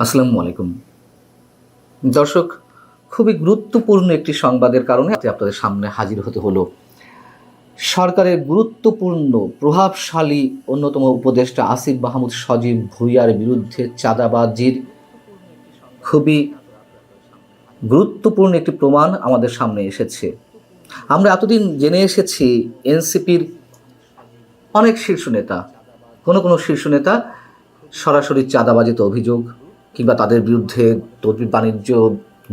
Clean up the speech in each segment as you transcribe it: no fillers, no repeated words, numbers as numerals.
আসসালামু আলাইকুম দর্শক, খুবই গুরুত্বপূর্ণ একটি সংবাদের কারণে আপনাদের সামনে হাজির হতে হলো। সরকারের গুরুত্বপূর্ণ প্রভাবশালী অন্যতম উপদেষ্টা আসিফ মাহমুদ সজীব ভুঁইয়ার বিরুদ্ধে চাঁদাবাজির খুবই গুরুত্বপূর্ণ একটি প্রমাণ আমাদের সামনে এসেছে। আমরা এতদিন জেনে এসেছি এনসিপির অনেক শীর্ষ নেতা, কোনো শীর্ষ নেতা সরাসরি চাঁদাবাজিতে অভিযোগ কিংবা তাদের বিরুদ্ধে তদবির বাণিজ্য,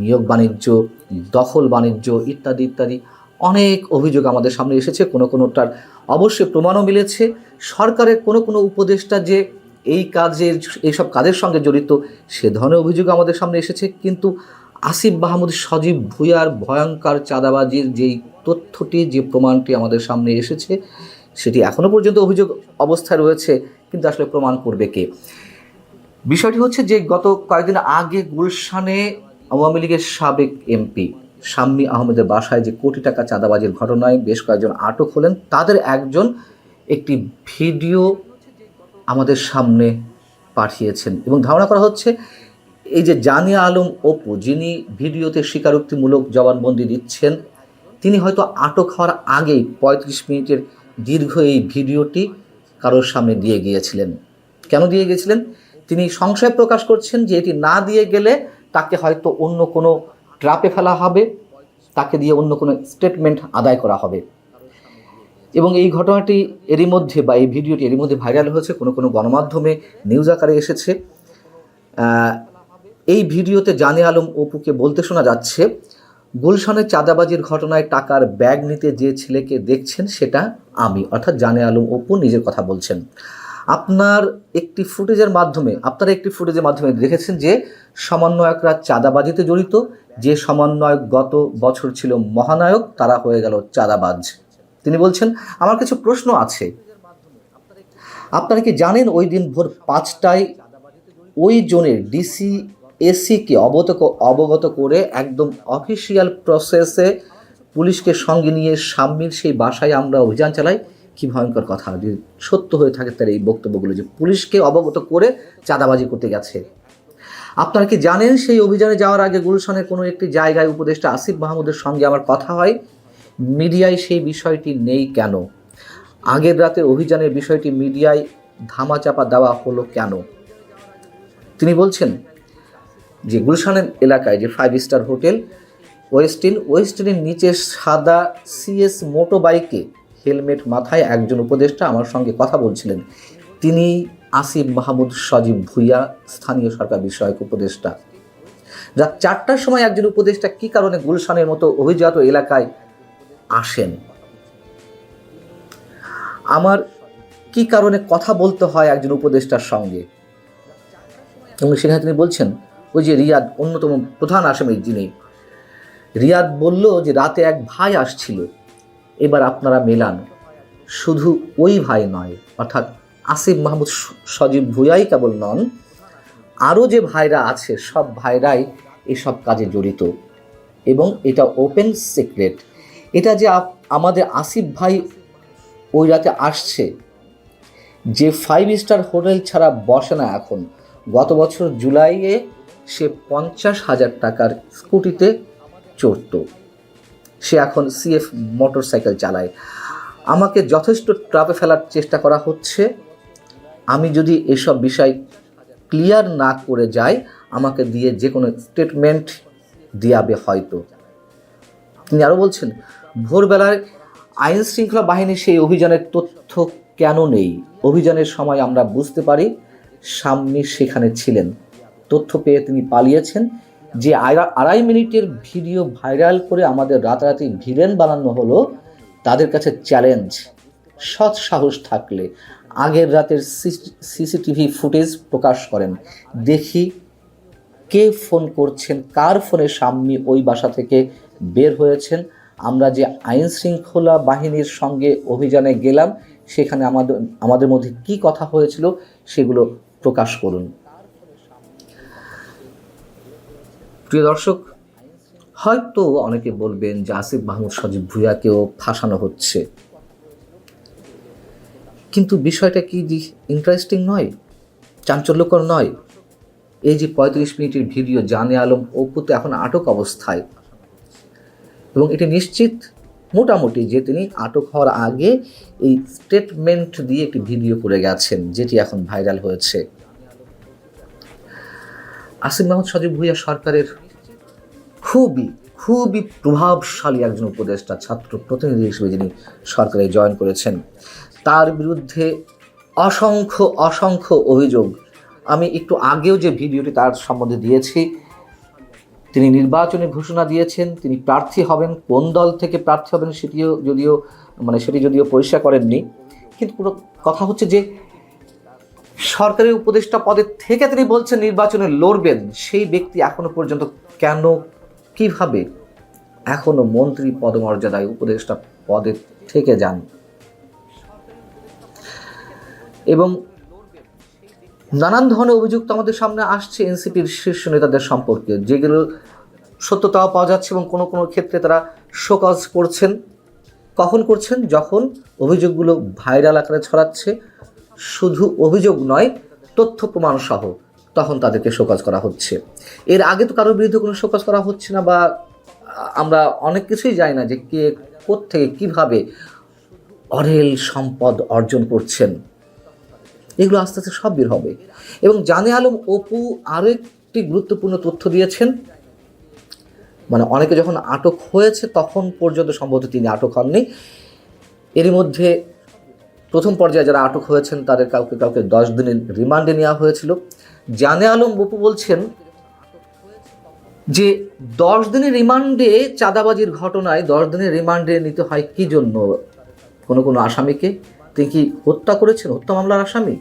নিয়োগ বাণিজ্য, দখল বাণিজ্য ইত্যাদি ইত্যাদি অনেক অভিযোগ আমাদের সামনে এসেছে। কোনোটার অবশ্যই প্রমাণও মিলেছে। সরকারের কোনো উপদেষ্টা যে এইসব কাজের সঙ্গে জড়িত সে ধরনের অভিযোগ আমাদের সামনে এসেছে। কিন্তু আসিফ মাহমুদ সজীব ভুঁইয়ার ভয়ঙ্কর চাঁদাবাজির যেই তথ্যটি, যে প্রমাণটি আমাদের সামনে এসেছে, সেটি এখনও পর্যন্ত অভিযোগ অবস্থায় রয়েছে, কিন্তু আসলে প্রমাণ করবে কে? বিষয়টি হচ্ছে যে গত কয়েকদিন আগে গুলশানে আওয়ামী লীগের সাবেক এমপি শাম্মী আহমেদের বাসায় যে কোটি টাকা চাঁদাবাজির ঘটনায় বেশ কয়েকজন আটক হলেন, তাদের একজন একটি ভিডিও আমাদের সামনে পাঠিয়েছেন এবং ধারণা করা হচ্ছে এই যে জানিয়া আলম অপু, যিনি ভিডিওতে স্বীকারোক্তিমূলক জবানবন্দি দিচ্ছেন, তিনি হয়তো আটক হওয়ার আগেই ৩৫ মিনিটের দীর্ঘ এই ভিডিওটি কারোর সামনে দিয়ে গিয়েছিলেন। কেন দিয়ে গিয়েছিলেন? তিনি সংশয় প্রকাশ করছেন যে এটি না দিয়ে গেলে তাকে হয়তো অন্য কোনো ট্র্যাপে ফেলা হবে, তাকে দিয়ে অন্য কোনো স্টেটমেন্ট আদায় করা হবে। এবং এই ঘটনাটি এরই মধ্যে, বা এই ভিডিওটি এরই মধ্যে ভাইরাল হয়েছে, কোনো গণমাধ্যমে নিউজ আকারে এসেছে। এই ভিডিওতে জানিয়া আলম অপুকে বলতে শোনা যাচ্ছে, গুলশানের চাঁদাবাজির ঘটনায় টাকার ব্যাগ নিতে যে ছেলেকে দেখছেন সেটা আমি, অর্থাৎ জানিয়া আলম অপু নিজের কথা বলছেন। আপনারা একটি ফুটেজের মাধ্যমে দেখেছেন যে সমন্বয়করা চাঁদাবাজিতে জড়িত। যে সমন্বয়ক গত বছর ছিল মহানায়ক, তারা হয়ে গেল চাঁদাবাজ। তিনি বলছেন, আমার কিছু প্রশ্ন আছে। আপনারা কি জানেন ওই দিন ভোর 5টায় ওই জোনের ডিসি এসিকে অবগত করে একদম অফিসিয়াল প্রসেসে পুলিশকে সঙ্গে নিয়ে শাম্মীর সেই বাসায় আমরা অভিযান চালাই? কি ভয়ঙ্কর কথা! যদি সত্য হয়ে থাকে তার এই বক্তব্যগুলো, যে পুলিশকে অবগত করে চাঁদাবাজি করতে গেছে। আপনারা কি জানেন সেই অভিযানে যাওয়ার আগে গুলশানের কোনো একটি জায়গায় উপদেষ্টা আসিফ মাহমুদের সঙ্গে আমার কথা হয়? মিডিয়ায় সেই বিষয়টি নেই কেন? আগের রাতে অভিযানের বিষয়টি মিডিয়ায় ধামাচাপা দেওয়া হলো কেন? তিনি বলছেন যে গুলশানের এলাকায় যে 5 স্টার হোটেল ওয়েস্টিনের নিচে সাদা সিএস মোটো বাইকে হেলমেট মাথায় একজন উপদেষ্টা আমার সঙ্গে কথা বলছিলেন। তিনি আসিফ মাহমুদ সজীব ভুঁইয়া, স্থানীয় সরকার বিষয়ক উপদেষ্টা। রাত 4টার সময় একজন উপদেষ্টা কি কারণে গুলশানের মতো অভিজাত এলাকায় আসেন? আমার কি কারণে কথা বলতে হয় একজন উপদেষ্টার সঙ্গে? এবং সেখানে তিনি বলছেন, ওই যে রিয়াদ, অন্যতম প্রধান আসামি যিনি, রিয়াদ বলল যে রাতে এক ভাই আসছিল। এবার আপনারা মেলান, শুধু ওই ভাই নয়, অর্থাৎ আসিফ মাহমুদ সজীব ভুঁইয়াই কেবল নন, আরও যে ভাইরা আছে সব ভাইরাই এসব কাজে জড়িত। এবং এটা ওপেন সিক্রেট। এটা যে আমাদের আসিফ ভাই ওই রাতে আসছে, যে 5 স্টার হোটেল ছাড়া বসে না এখন। গত বছর জুলাইয়ে সে 50,000 টাকার স্কুটিতে চড়ত, সে এখন সিএফ মোটরসাইকেল চালায়। আমাকে যথেষ্ট ট্রাপে ফেলার চেষ্টা করা হচ্ছে। আমি যদি এসব বিষয় ক্লিয়ার না করে যাই, আমাকে দিয়ে যে কোনো স্টেটমেন্ট দিয়াবে হয়তো। তিনি আরও বলছেন, ভোরবেলায় আইন শৃঙ্খলা বাহিনীর সেই অভিযানের তথ্য কেন নেই? অভিযানের সময় আমরা বুঝতে পারি শাম্মী সেখানে ছিলেন। তথ্য পেয়ে তিনি পালিয়েছেন। যে 2.5 মিনিটের ভিডিও ভাইরাল করে আমাদের রাতারাতি ভিলেন বানানো হলো, তাদের কাছে চ্যালেঞ্জ, সৎ সাহস থাকলে আগের রাতের সিসিটিভি ফুটেজ প্রকাশ করেন, দেখি কে ফোন করছেন, কার ফোনে শাম্মী ওই বাসা থেকে বের হয়েছেন। আমরা যে আইন শৃঙ্খলা বাহিনীর সঙ্গে অভিযানে গেলাম, সেখানে আমাদের মধ্যে কি কথা হয়েছিল সেগুলো প্রকাশ করুন। প্রিয় দর্শক, হয়তো অনেকে বলবেন যে আসিফ মাহমুদ সজীব ভুঁইয়াকেও ফাঁসানো হচ্ছে, কিন্তু বিষয়টা কি ইন্টারেস্টিং নয়? চাঞ্চল্যকর নয়? এই যে 35 মিনিটের ভিডিও, জানে আলম অপু তো এখন আটক অবস্থায়, এবং এটি নিশ্চিত মোটামুটি যে তিনি আটক হওয়ার আগে এই স্টেটমেন্ট দিয়ে একটি ভিডিও করে গেছেন, যেটি এখন ভাইরাল হয়েছে। আসিফ মাহমুদ সজীব ভুঁইয়া সরকারের খুবই খুবই প্রভাবশালী একজন উপদেষ্টা, ছাত্র প্রতিনিধি হিসেবে যিনি সরকারে জয়েন করেছেন। তার বিরুদ্ধে অসংখ্য অসংখ্য অভিযোগ। আমি একটু আগেও যে ভিডিওটি তার সম্বন্ধে দিয়েছি, তিনি নির্বাচনে ঘোষণা দিয়েছেন তিনি প্রার্থী হবেন, কোন দল থেকে প্রার্থী হবেন সেটি যদিও পরিষ্কার করেননি, কিন্তু পুরো কথা হচ্ছে যে সরকারি উপদেষ্টা পদে থেকে তিনি বলছেন নির্বাচনে লড়বেন। সেই ব্যক্তি এখনো পর্যন্ত কেন, কিভাবে এখনো মন্ত্রী পদমর্যাদায় উপদেষ্টা পদে থেকে যান? এবং নানান ধরনের অভিযোগ তো আমাদের সামনে আসছে এনসিপির শীর্ষ নেতাদের সম্পর্কে, যেগুলো সত্যতাও পাওয়া যাচ্ছে, এবং কোনো কোনো ক্ষেত্রে তারা শোকজ করছেন। কখন করছেন? যখন অভিযোগগুলো ভাইরাল আকারে ছড়াচ্ছে, শুধু অভিযোগ নয় তথ্য প্রমাণ সহ, তখন তাদেরকে শোকজ করা হচ্ছে। এর আগে তো কারোর বিরুদ্ধে কোনো শোকজ করা হচ্ছে না, বা আমরা অনেক কিছুই জানি না যে কে কোত্থেকে কীভাবে অঢেল সম্পদ অর্জন করছেন। এগুলো আস্তে আস্তে সব বের হবে। এবং জানে আলম অপু আরও একটি গুরুত্বপূর্ণ তথ্য দিয়েছেন, মানে অনেকে যখন আটক হয়েছে তখন পর্যন্ত সম্ভবত তিনি আটক হননি। এরই মধ্যে প্রথম পর্যায়ে যারা আটক হয়েছেন তাদের কাউকে 10 দিনের রিমান্ডে নেওয়া হয়েছিল। জানে আলম অপু বলছেন যে 10 দিনের রিমান্ডে, চাঁদাবাজির ঘটনায় 10 দিনের রিমান্ডে নিতে হয় কি জন্য? কোনো আসামিকে তিনি কি হত্যা করেছেন, হত্যা মামলার আসামি?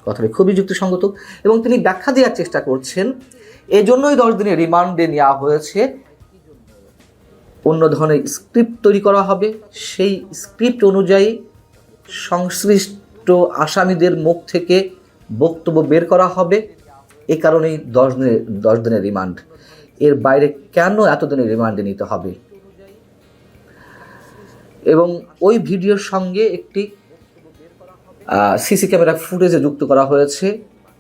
কথাটি খুবই যুক্তিসঙ্গত, এবং তিনি ব্যাখ্যা দেওয়ার চেষ্টা করছেন এজন্যই 10 দিনের রিমান্ডে নেওয়া হয়েছে। অন্য ধরনের স্ক্রিপ্ট তৈরি করা হবে, সেই স্ক্রিপ্ট অনুযায়ী সংশ্লিষ্ট আসামিদের মুখ থেকে বক্তব্য বের করা হবে। এ কারণেই 10 দিনের রিমান্ড। এর বাইরে কেন এত দিনের রিমান্ডে নিতে হবে? এবং ওই ভিডিওর সঙ্গে একটি সিসি ক্যামেরা ফুটেজে যুক্ত করা হয়েছে,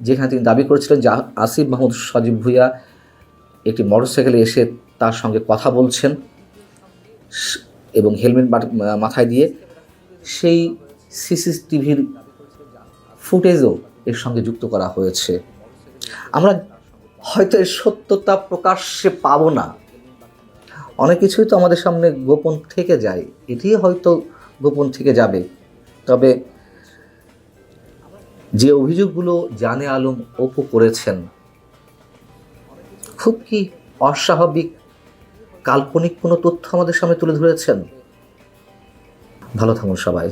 যেখানে তিনি দাবি করেছিলেন যে আসিফ মাহমুদ সজীব ভুঁইয়া একটি মোটরসাইকেলে এসে তার সঙ্গে কথা বলছেন এবং হেলমেট মাথায় দিয়ে। সেই সিসিটিভির ফুটেজও এর সঙ্গে যুক্ত করা হয়েছে। আমরা হয়তো এর সত্যতা প্রকাশ্যে পাবো না, অনেক কিছুই তো আমাদের সামনে গোপন থেকে যায়, এটি হয়তো গোপন থেকে যাবে। তবে যে অভিযোগগুলো জানে আলম অপু করেছেন, খুব কি অস্বাভাবিক কাল্পনিক কোনো তথ্য আমাদের সামনে তুলে ধরেছেন। ভালো থাকুন সবাই।